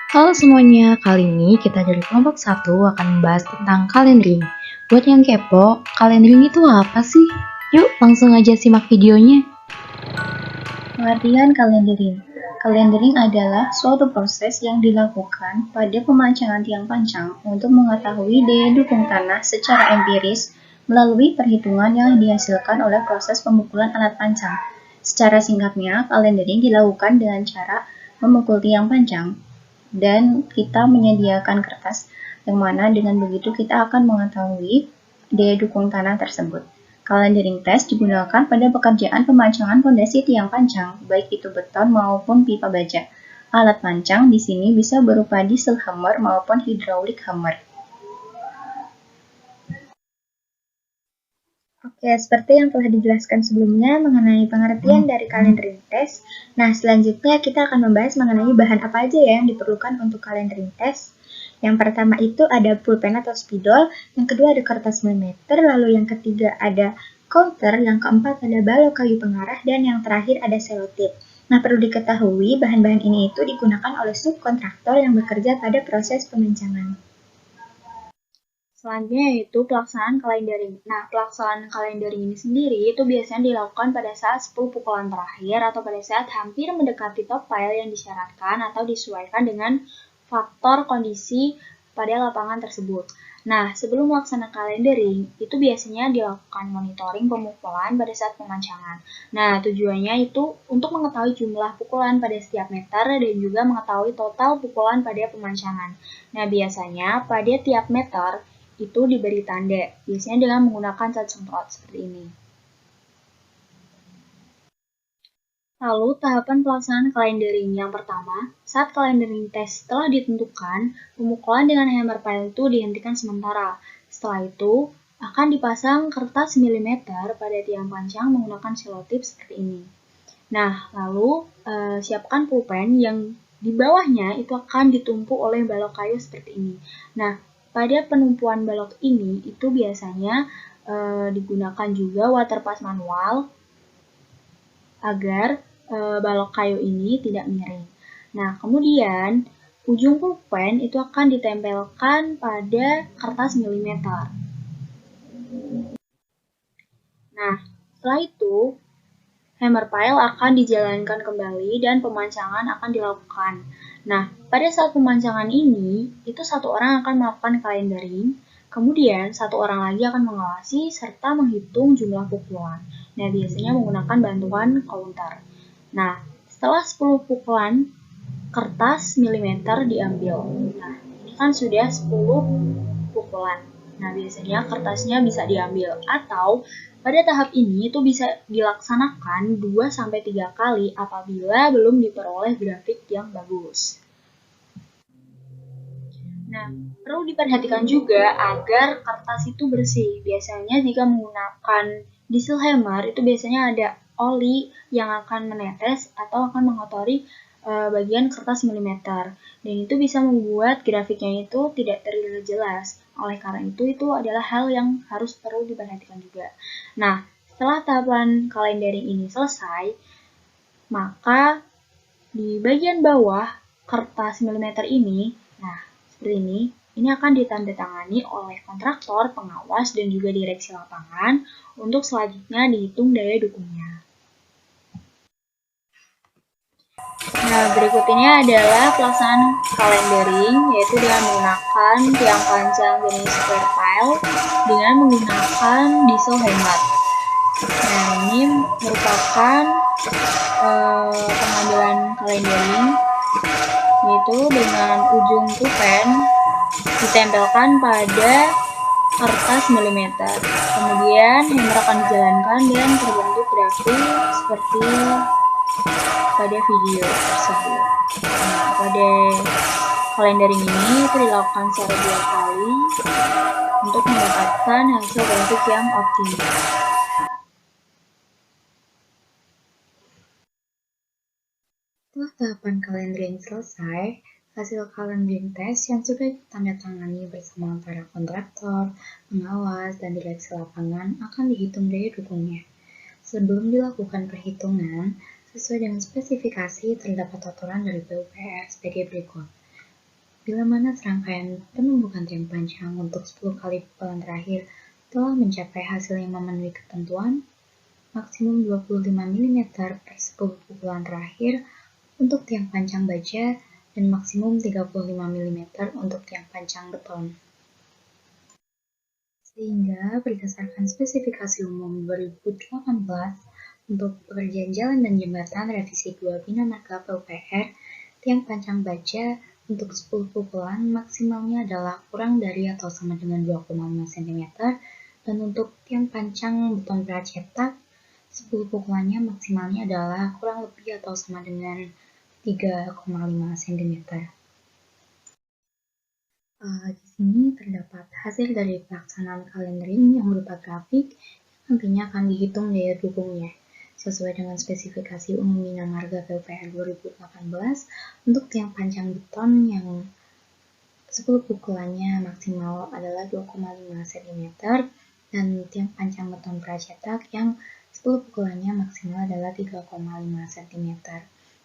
Halo semuanya, kali ini kita dari kelompok 1 akan membahas tentang kalendering. Buat yang kepo, kalendering itu apa sih? Yuk langsung aja simak videonya. Pengertian kalendering. Kalendering adalah suatu proses yang dilakukan pada pemancangan tiang pancang untuk mengetahui daya dukung tanah secara empiris melalui perhitungan yang dihasilkan oleh proses pemukulan alat pancang. Secara singkatnya, kalendering dilakukan dengan cara memukul tiang pancang dan kita menyediakan kertas yang mana dengan begitu kita akan mengetahui daya dukung tanah tersebut. Kalendering test digunakan pada pekerjaan pemancangan fondasi tiang pancang, baik itu beton maupun pipa baja. Alat pancang di sini bisa berupa diesel hammer maupun hydraulic hammer. Oke, seperti yang telah dijelaskan sebelumnya mengenai pengertian dari kalendering test. Nah, selanjutnya kita akan membahas mengenai bahan apa aja ya yang diperlukan untuk kalendering test. Yang pertama itu ada pulpen atau spidol, yang kedua ada kertas milimeter, lalu yang ketiga ada counter, yang keempat ada balok kayu pengarah, dan yang terakhir ada selotip. Nah, perlu diketahui bahan-bahan ini itu digunakan oleh subkontraktor yang bekerja pada proses pemancangan. Selanjutnya yaitu pelaksanaan kalendering. Nah, pelaksanaan kalendering ini sendiri itu biasanya dilakukan pada saat 10 pukulan terakhir atau pada saat hampir mendekati top pile yang disyaratkan atau disesuaikan dengan faktor kondisi pada lapangan tersebut. Nah, sebelum melaksanakan kalendering, itu biasanya dilakukan monitoring pemukulan pada saat pemancangan. Nah, tujuannya itu untuk mengetahui jumlah pukulan pada setiap meter dan juga mengetahui total pukulan pada pemancangan. Nah, biasanya pada tiap meter itu diberi tanda, biasanya dengan menggunakan cat semprot seperti ini. Lalu, tahapan pelaksanaan kalendering yang pertama, saat kalendering test telah ditentukan, pemukulan dengan hammer pile itu dihentikan sementara. Setelah itu, akan dipasang kertas milimeter pada tiang pancang menggunakan selotip seperti ini. Nah, lalu siapkan pulpen yang di bawahnya itu akan ditumpuk oleh balok kayu seperti ini. Nah, pada penumpuan balok ini itu biasanya digunakan juga water pass manual agar balok kayu ini tidak miring. Nah, kemudian ujung pulpen itu akan ditempelkan pada kertas milimeter. Nah, setelah itu hammer pile akan dijalankan kembali dan pemancangan akan dilakukan. Nah, pada saat pemancangan ini, itu satu orang akan melakukan kalendering, kemudian satu orang lagi akan mengawasi serta menghitung jumlah pukulan. Nah, biasanya menggunakan bantuan counter. Nah, setelah 10 pukulan, kertas milimeter diambil. Nah, ini kan sudah 10 pukulan. Nah, biasanya kertasnya bisa diambil atau pada tahap ini itu bisa dilaksanakan 2-3 kali apabila belum diperoleh grafik yang bagus. Nah, perlu diperhatikan juga agar kertas itu bersih. Biasanya jika menggunakan diesel hammer itu biasanya ada oli yang akan menetes atau akan mengotori bagian kertas milimeter. Dan itu bisa membuat grafiknya itu tidak terlihat jelas. Oleh karena itu adalah hal yang harus perlu diperhatikan juga. Nah, setelah tahapan kalendering ini selesai, maka di bagian bawah kertas milimeter ini, nah seperti ini akan ditandatangani oleh kontraktor, pengawas, dan juga direksi lapangan untuk selanjutnya dihitung daya dukungnya. Nah, berikut ini adalah pelaksanaan kalendering, yaitu dengan menggunakan tiang pancang jenis square pile dengan menggunakan diesel hammer. Nah, ini merupakan pengambilan kalendering, yaitu dengan ujung pulpen ditempelkan pada kertas milimeter. Kemudian hammer akan dijalankan dan terbentuk grafik seperti pada video tersebut. Nah, pada kalendering ini itu dilakukan secara 2 kali untuk mendapatkan hasil grafik yang optimal. Setelah tahapan kalendering selesai, hasil kalendering test yang sudah ditandatangani bersama para kontraktor, pengawas, dan direksi lapangan akan dihitung daya dukungnya. Sebelum dilakukan perhitungan, sesuai dengan spesifikasi terdapat aturan dari PUPR sebagai berikut. Bila mana serangkaian penumbukan tiang panjang untuk 10 kali pukulan terakhir telah mencapai hasil yang memenuhi ketentuan, maksimum 25 mm per 10 pukulan terakhir untuk tiang panjang baja dan maksimum 35 mm untuk tiang panjang beton. Sehingga berdasarkan spesifikasi umum 2018 untuk pekerjaan jalan dan jembatan revisi 2 Bina Marga PUPR, tiang panjang baja untuk 10 pukulan maksimalnya adalah kurang dari atau sama dengan 2,5 cm, dan untuk tiang panjang beton pracetak 10 pukulannya maksimalnya adalah kurang lebih atau sama dengan 3,5 cm. Di sini terdapat hasil dari pelaksanaan kalendering yang berupa grafik yang nantinya akan dihitung daya dukungnya sesuai dengan spesifikasi umum Bina Marga PUPR 2018 untuk tiang panjang beton yang 10 pukulannya maksimal adalah 2,5 cm dan tiang panjang beton pracetak yang 10 pukulannya maksimal adalah 3,5 cm.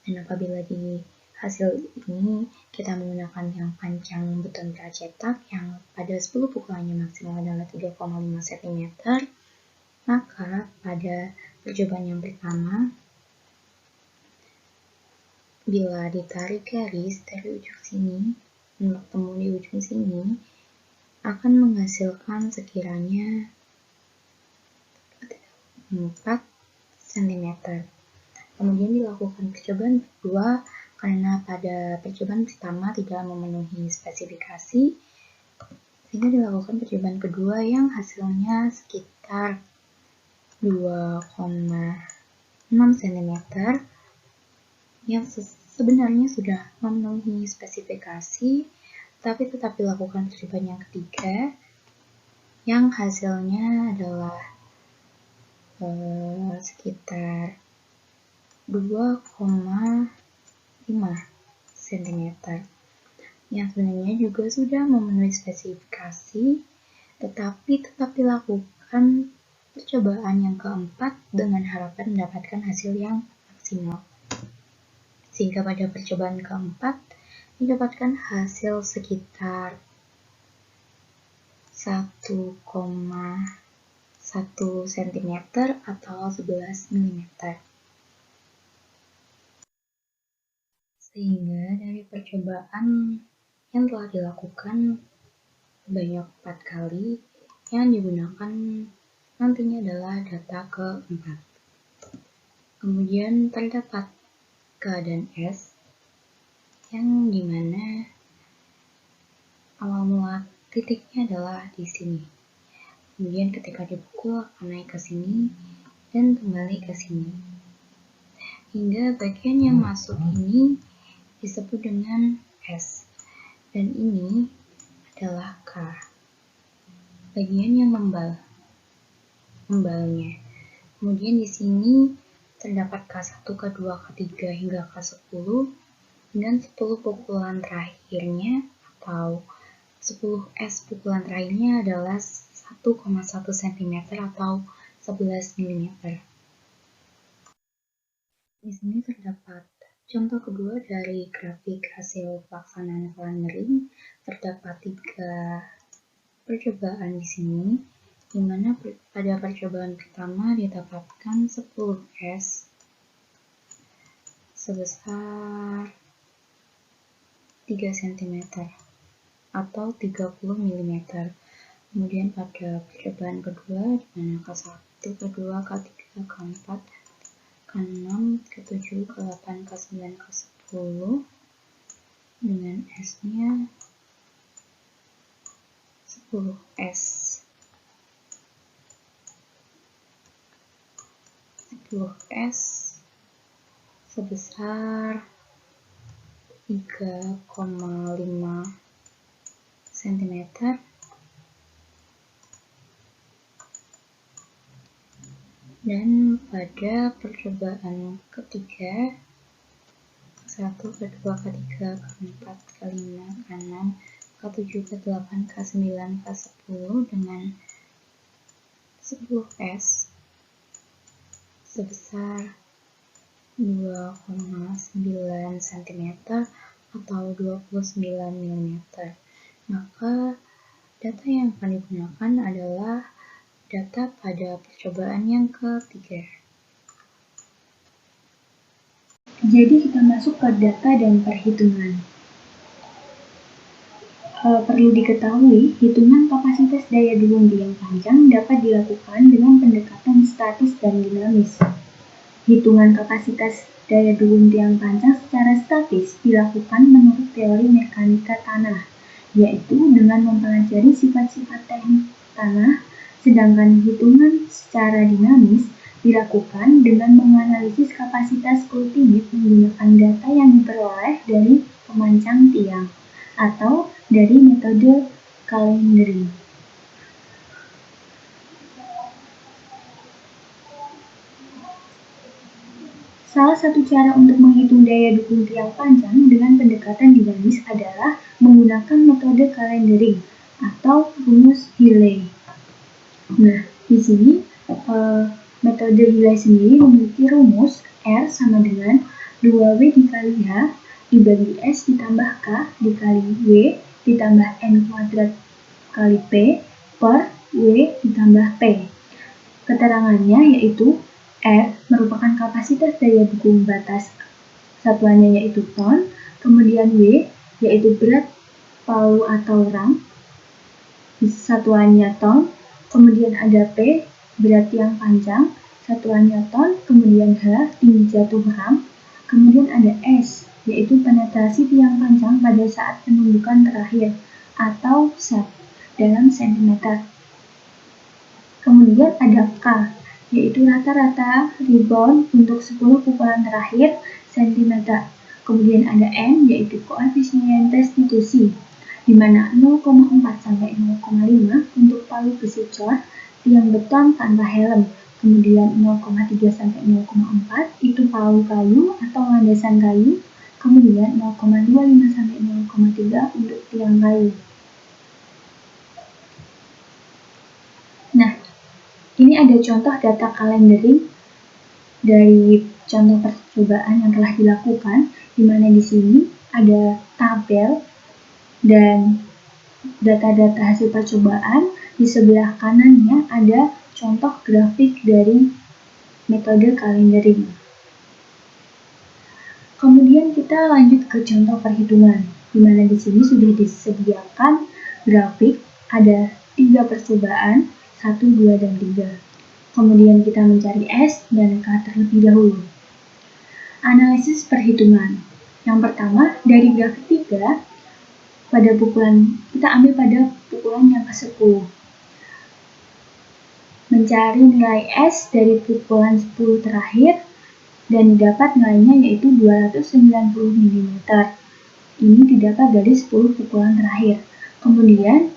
Dan apabila di hasil ini kita menggunakan tiang panjang beton pracetak yang pada 10 pukulannya maksimal adalah 3,5 cm, maka pada percobaan yang pertama, bila ditarik garis dari ujung sini dan bertemu di ujung sini, akan menghasilkan sekiranya 4 cm. Kemudian dilakukan percobaan kedua karena pada percobaan pertama tidak memenuhi spesifikasi, sehingga dilakukan percobaan kedua yang hasilnya sekitar 2,6 cm yang sebenarnya sudah memenuhi spesifikasi, tapi tetap dilakukan percobaan yang ketiga yang hasilnya adalah sekitar 2,5 cm yang sebenarnya juga sudah memenuhi spesifikasi, tetapi tetap dilakukan percobaan yang keempat dengan harapan mendapatkan hasil yang maksimal. Sehingga pada percobaan keempat didapatkan hasil sekitar 1,1 cm atau 11 mm. Sehingga dari percobaan yang telah dilakukan sebanyak 4 kali, yang digunakan nantinya adalah data keempat. Kemudian terdapat keadaan S yang dimana awal mula titiknya adalah di sini. Kemudian ketika dipukul akan naik ke sini dan kembali ke sini. Hingga bagian yang masuk ini disebut dengan S. Dan ini adalah K. Bagian yang membalnya. Kemudian di sini terdapat K1, K2, K3 hingga K10 dengan 10 pukulan terakhirnya atau 10 S pukulan terakhirnya adalah 1,1 cm atau 11 mm. Di sini terdapat contoh kedua dari grafik hasil pelaksanaan kalendering. Terdapat 3 percobaan di sini, di mana pada percobaan pertama didapatkan 10 S sebesar 3 cm atau 30 mm. Kemudian pada percobaan kedua, di mana K1, K2, K3, K4, K6, K7, K8, K9, K10 dengan S-nya 10 S. 10 S sebesar 3,5 cm dan pada percobaan ketiga K1, K2, K3, K4, K5, K6, K7, K8, K9, K10 dengan 10 S sebesar 2,9 cm atau 29 mm. Maka data yang akan digunakan adalah data pada percobaan yang ketiga. Jadi kita masuk ke data dan perhitungan. Perlu diketahui, hitungan kapasitas daya dukung tiang panjang dapat dilakukan dengan pendekatan statis dan dinamis. Hitungan kapasitas daya dukung tiang panjang secara statis dilakukan menurut teori mekanika tanah, yaitu dengan mempelajari sifat-sifat teknik tanah, sedangkan hitungan secara dinamis dilakukan dengan menganalisis kapasitas ultimate menggunakan data yang diperoleh dari pemancang tiang atau dari metode calendering. Salah satu cara untuk menghitung daya dukung tiang panjang dengan pendekatan dinamis adalah menggunakan metode calendering atau rumus Healy. Nah, di sini metode Healy sendiri memiliki rumus R sama dengan 2W dikali H dibagi S ditambah K dikali W ditambah N kuadrat kali P per W ditambah P. Keterangannya yaitu R merupakan kapasitas daya dukung batas, satuannya yaitu ton, kemudian W yaitu berat palu atau ram, satuannya ton, kemudian ada P berat tiang panjang, satuannya ton, kemudian H tinggi jatuh ram, kemudian ada S yaitu penetrasi tiang panjang pada saat penumbukan terakhir atau SAT dalam sentimeter. Kemudian ada K, yaitu rata-rata rebound untuk 10 pukulan terakhir cm. Kemudian ada N, yaitu koefisien restitusi, di mana 0,4 sampai 0,5 untuk palu besi cor tiang beton tanpa helm. Kemudian 0,3 sampai 0,4 itu palu kayu atau landasan kayu. Kemudian 0,25 sampai 0,3 untuk tiang kayu. Nah, ini ada contoh data calendering dari contoh percobaan yang telah dilakukan, di mana di sini ada tabel dan data-data hasil percobaan. Di sebelah kanannya ada contoh grafik dari metode calendering. Kemudian kita lanjut ke contoh perhitungan, di mana di sini sudah disediakan grafik, ada 3 percobaan, 1, 2, dan 3. Kemudian kita mencari S dan K terlebih dahulu. Analisis perhitungan. Yang pertama, dari grafik 3, kita ambil pada pukulan yang ke-10. Mencari nilai S dari pukulan 10 terakhir, dan didapat nilainya yaitu 290 mm. Ini didapat dari 10 pukulan terakhir. Kemudian,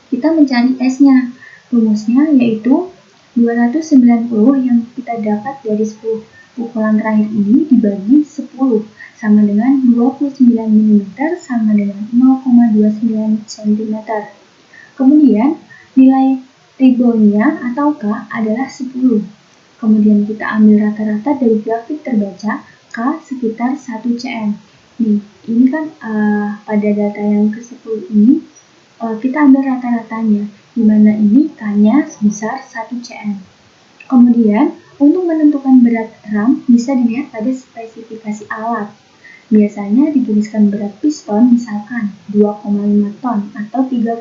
kita mencari S-nya. Rumusnya yaitu 290 yang kita dapat dari 10 pukulan terakhir ini dibagi 10 sama dengan 29 mm sama dengan 0,29 cm. Kemudian nilai reboundnya atau K adalah 10. Kemudian kita ambil rata-rata dari grafik terbaca K sekitar 1 cm. Nih, ini kan pada data yang ke-10 ini kita ambil rata-ratanya, di mana ini K-nya sebesar 1 cm. Kemudian, untuk menentukan berat ram bisa dilihat pada spesifikasi alat. Biasanya dituliskan berat piston misalkan 2,5 ton atau 3,5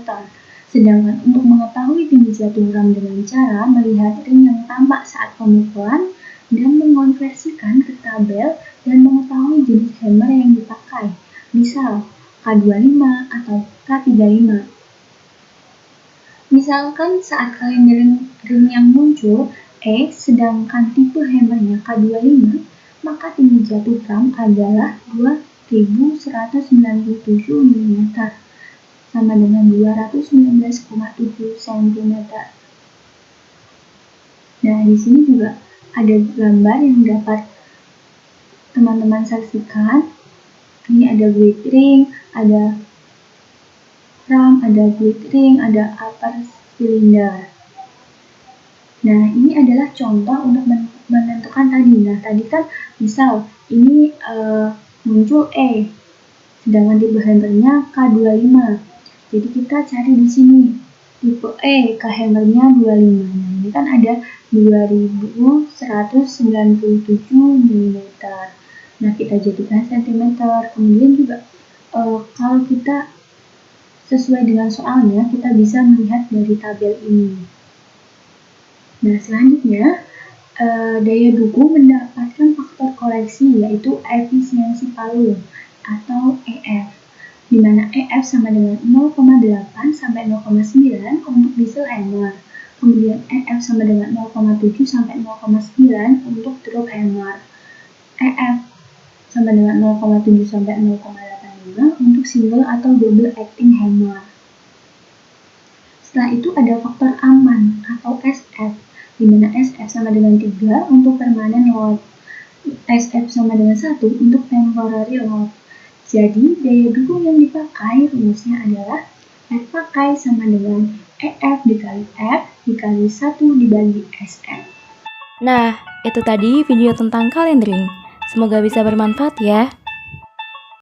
ton. Sedangkan untuk mengetahui tinggi jatuh ram dengan cara melihat ring yang tampak saat pemukulan dan mengonversikan ke tabel dan mengetahui jenis hammer yang dipakai, misal K25 atau K35. Misalkan saat calendering ring yang muncul E, sedangkan tipe hammernya K25, maka tinggi jatuh ram adalah 2197 mm. sama dengan 219,7 cm. Nah, di sini juga ada gambar yang dapat teman-teman saksikan. Ini ada guide ring, ada ram, ada guide ring, ada upper cylinder. Nah, ini adalah contoh untuk menentukan tadi. Nah, tadi kan misal ini muncul E. Sedangkan tipe hammernya K25. Jadi kita cari di sini tipe E, K-hammernya 25. Nah, ini kan ada 2197 mm. Nah, kita jadikan cm. Kemudian juga kalau kita sesuai dengan soalnya, kita bisa melihat dari tabel ini. Nah, selanjutnya daya dukung mendapatkan faktor koreksi, yaitu efisiensi palung atau EF, di mana EF sama dengan 0,8 sampai 0,9 untuk diesel hammer. Kemudian EF sama dengan 0,7 sampai 0,9 untuk truk hammer. EF sama dengan 0,7 sampai 0,85 untuk single atau double acting hammer. Setelah itu ada faktor aman atau SF, di mana SF sama dengan 3 untuk permanent load, SF sama dengan 1 untuk temporary load. Jadi, daya dukung yang dipakai rumusnya adalah F pakai sama dengan EF dikali F dikali 1 dibagi SF. Nah, itu tadi video tentang kalendering. Semoga bisa bermanfaat ya.